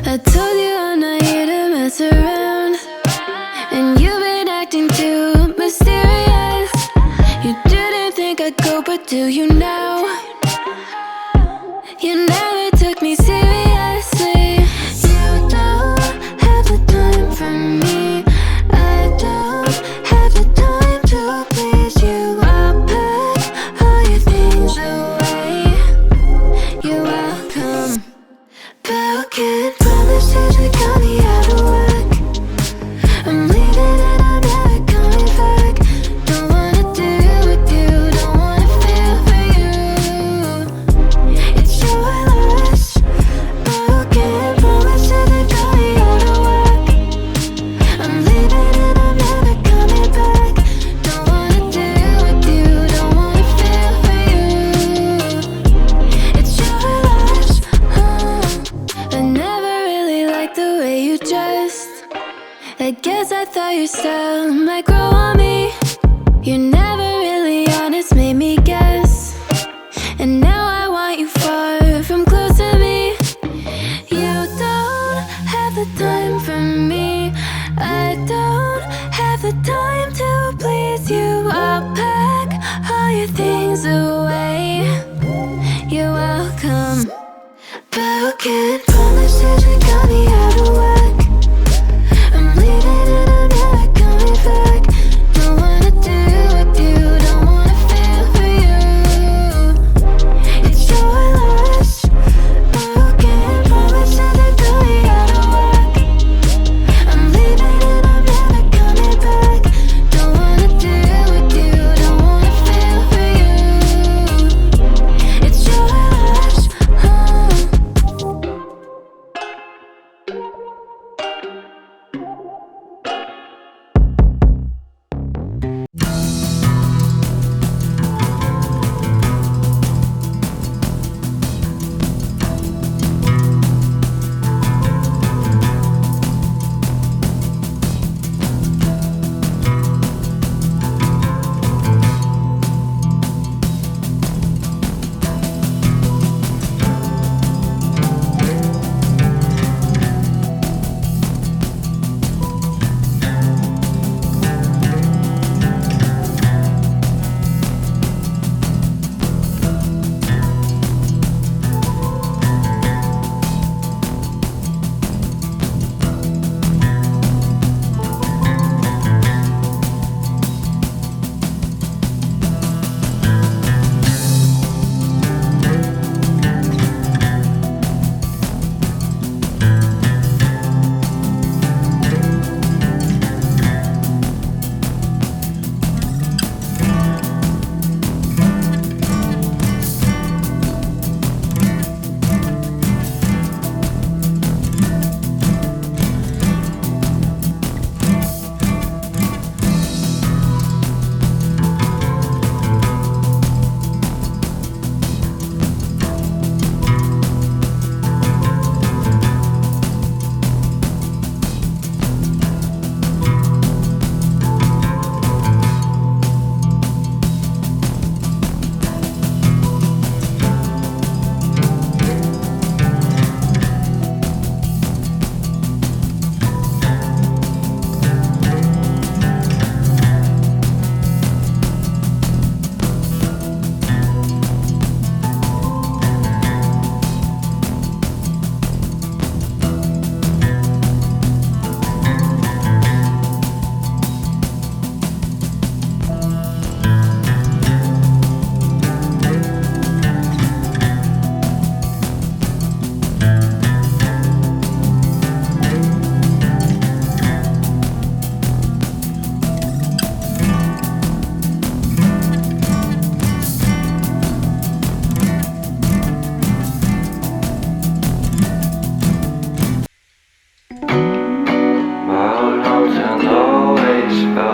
I told you I'm not here to mess around, and you've been acting too mysterious. You didn't think I'd go, but do you now? You never took me seriously. You don't have the time for me. I don't have the time to please you. I'll pack all your things away. You're welcome. Broken promises that got me out of whack. I'm leaving and I'm never coming back. Don't wanna deal with you, don't wanna feel for you. It's your loss. Broken promises that got me out of whack. I'm leaving and I'm never coming back. Don't wanna deal with you, don't wanna feel for you. It's your loss. I never really liked the way you dressed. I guess I thought your style might grow on me. You're never really honest, made me guess. And now I want you far from close to me. You don't have the time for me. I don't have the time to please you. I'll pack all your things away. You're welcome. Broken promises that got me out of whack. I'm leaving and I'm never coming back. Don't wanna deal with you, don't wanna feel for you. It's your loss. Broken promises that got me out of whack. I'm leaving and I'm never coming back. Don't wanna deal with you, don't wanna feel for you. It's your loss.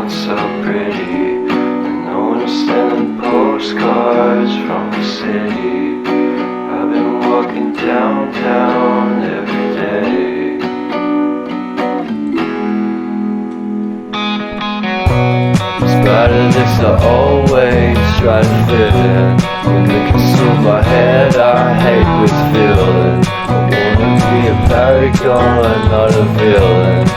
So pretty, and no one was sending postcards from the city. I've been walking downtown every day. Spiders are always trying to fit in. When they consume my head, I hate this feeling. I wanna be be a paragon, not a villain.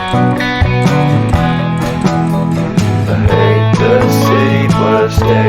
I hate the city, but I stay